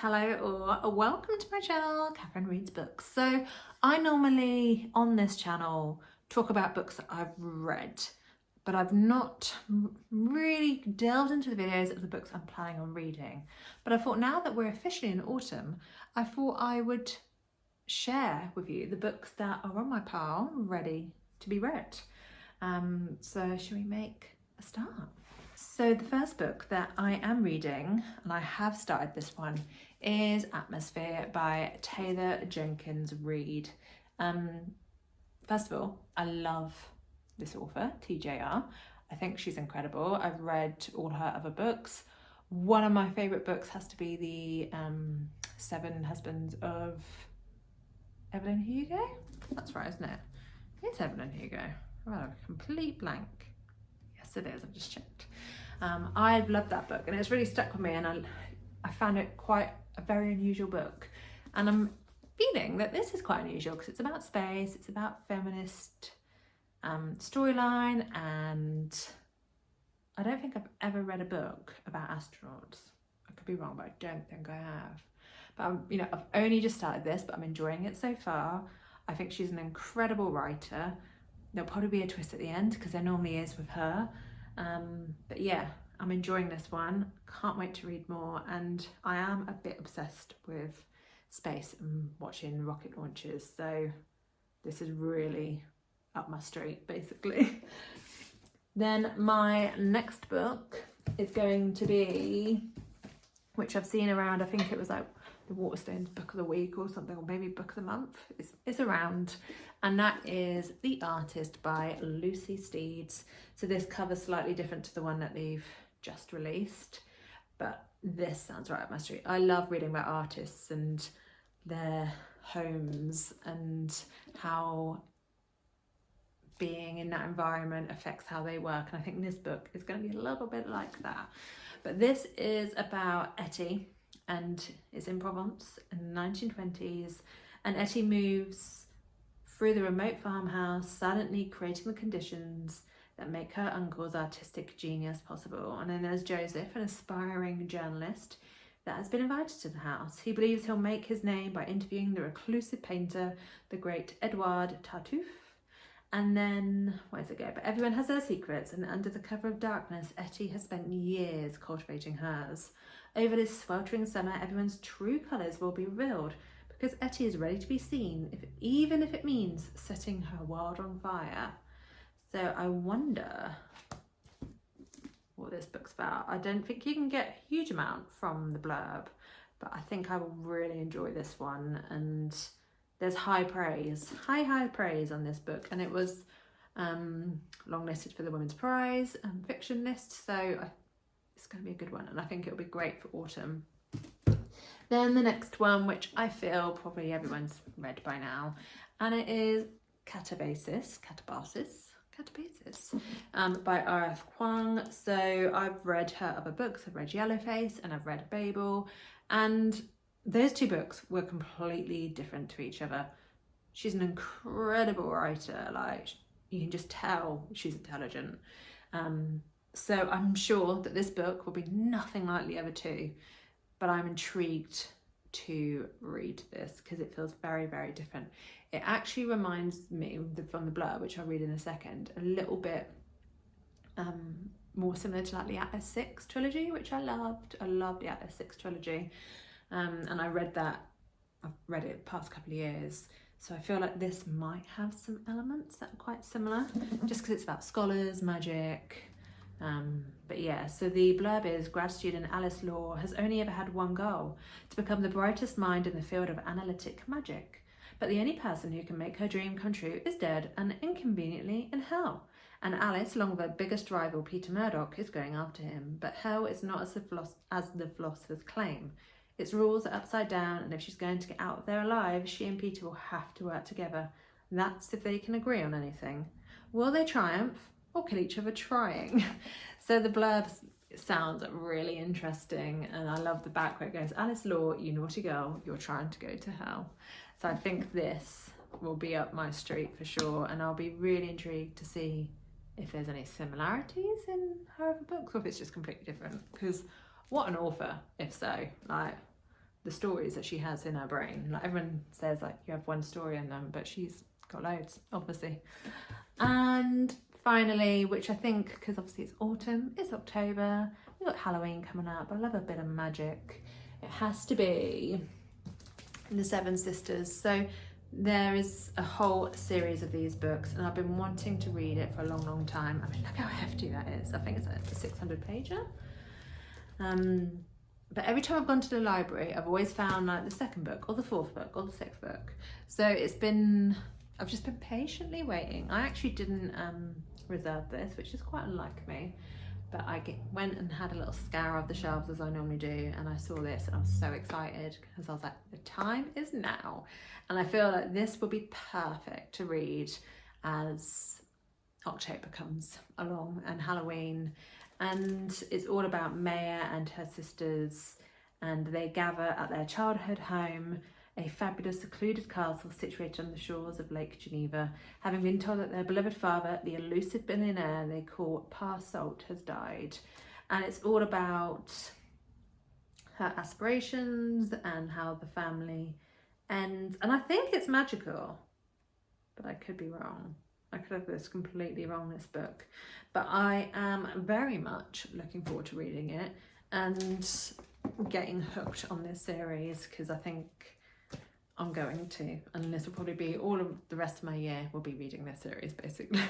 Hello or welcome to my channel, Cathryn Reads Books. So I normally on this channel talk about books that I've read, but I've not really delved into the videos of the books I'm planning on reading. But I thought now that we're officially in autumn, I thought I would share with you the books that are on my pile ready to be read. So shall we make a start? So the first book that I am reading, and I have started this one, is Atmosphere by Taylor Jenkins Reid. First of all, I love this author, TJR. I think she's incredible. I've read all her other books. One of my favourite books has to be the 7 Husbands of Evelyn Hugo. That's right, isn't it? It's Evelyn Hugo. I've had a complete blank. Yes, it is. I've just checked. I've loved that book and it's really stuck with me, and I found it quite a very unusual book, and I'm feeling that this is quite unusual because it's about space, it's about feminist storyline, and I don't think I've ever read a book about astronauts. I could be wrong, but I don't think I have. But I've only just started this, but I'm enjoying it so far. I think she's an incredible writer. There'll probably be a twist at the end because there normally is with her. But yeah, I'm enjoying this one. Can't wait to read more, and I am a bit obsessed with space and watching rocket launches, so this is really up my street basically. Then my next book is going to be, which I've seen around, I think it was like the Waterstones Book of the Week or something, or maybe Book of the Month. It's around, and that is The Artist by Lucy Steeds. So this cover's slightly different to the one that they've just released, but this sounds right up my street. I love reading about artists and their homes and how being in that environment affects how they work, and I think this book is going to be a little bit like that. But this is about Etty, and it's in Provence in the 1920s, and Etty moves through the remote farmhouse, silently creating the conditions that make her uncle's artistic genius possible. And then there's Joseph, an aspiring journalist that has been invited to the house. He believes he'll make his name by interviewing the reclusive painter, the great Edouard Tartuffe. And then, where does it go? But everyone has their secrets, and under the cover of darkness, Etty has spent years cultivating hers. Over this sweltering summer, everyone's true colours will be revealed, because Etty is ready to be seen, even if it means setting her world on fire. So I wonder what this book's about. I don't think you can get a huge amount from the blurb, but I think I will really enjoy this one, and there's high praise on this book, and it was longlisted for the Women's Prize fiction list, so it's going to be a good one, and I think it'll be great for autumn. Then the next one, which I feel probably everyone's read by now, and it is Catabasis by R.F. Kuang. So I've read her other books. I've read Yellowface and I've read Babel, and those two books were completely different to each other. She's an incredible writer, like you can just tell she's intelligent. So I'm sure that this book will be nothing like the other two, but I'm intrigued to read this because it feels very, very different. It actually reminds me, from the blurb, which I'll read in a second, a little bit more similar to like the Atlas 6 trilogy, which I loved. I loved the Atlas 6 trilogy. And I read that, I've read it the past couple of years, so I feel like this might have some elements that are quite similar, just because it's about scholars, magic. But yeah, so the blurb is, grad student Alice Law has only ever had one goal: to become the brightest mind in the field of analytic magic. But the only person who can make her dream come true is dead and inconveniently in hell. And Alice, along with her biggest rival Peter Murdoch, is going after him. But hell is not as the philosophers claim. Its rules are upside down, and if she's going to get out there alive, she and Peter will have to work together. That's if they can agree on anything. Will they triumph or kill each other trying? So the blurb sounds really interesting, and I love the back where it goes, Alice Law, you naughty girl, you're trying to go to hell. So I think this will be up my street for sure, and I'll be really intrigued to see if there's any similarities in her other books or if it's just completely different, because what an author if so. Like, the stories that she has in her brain. Like everyone says like you have one story in them, but she's got loads, obviously. And finally, which I think, because obviously it's autumn, it's October, we've got Halloween coming up, I love a bit of magic. It has to be The Seven Sisters. So there is a whole series of these books and I've been wanting to read it for a long time. I mean, look how hefty that is. I think it's a 600 pager. But every time I've gone to the library, I've always found like the second book or the fourth book or the sixth book. So I've just been patiently waiting. I actually didn't reserve this, which is quite unlike me, but I went and had a little scour of the shelves as I normally do, and I saw this and I was so excited because I was like, the time is now. And I feel like this will be perfect to read as October comes along and Halloween. And it's all about Maya and her sisters, and they gather at their childhood home, a fabulous secluded castle situated on the shores of Lake Geneva, having been told that their beloved father, the elusive billionaire they call Pa Salt, has died. And it's all about her aspirations and how the family ends. And I think it's magical, but I could be wrong. I could have this completely wrong, this book, but I am very much looking forward to reading it and getting hooked on this series, because I think I'm going to, and this will probably be all of the rest of my year will be reading this series basically.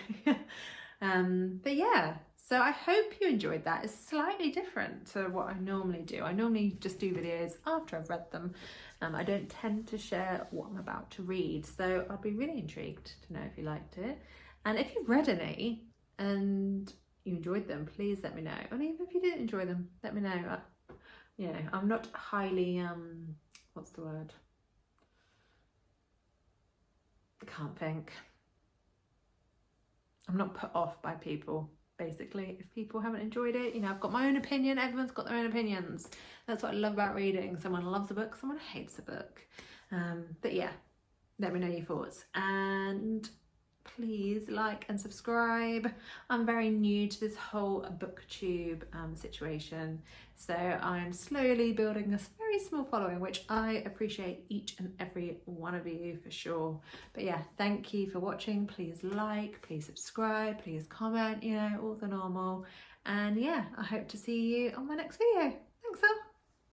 But yeah, so I hope you enjoyed that. It's slightly different to what I normally do. I normally just do videos after I've read them. I don't tend to share what I'm about to read, so I'd be really intrigued to know if you liked it. And if you've read any and you enjoyed them, please let me know. And even if you didn't enjoy them, let me know. You know, I'm not highly, what's the word? I can't think. I'm not put off by people, basically. If people haven't enjoyed it, you know, I've got my own opinion. Everyone's got their own opinions. That's what I love about reading. Someone loves a book, someone hates a book. But yeah, let me know your thoughts. And please like and subscribe. I'm very new to this whole booktube situation, so I'm slowly building this very small following, which I appreciate each and every one of you for sure. But yeah, thank you for watching. Please like, please subscribe, please comment, you know, all the normal. And yeah, I hope to see you on my next video. Thanks all.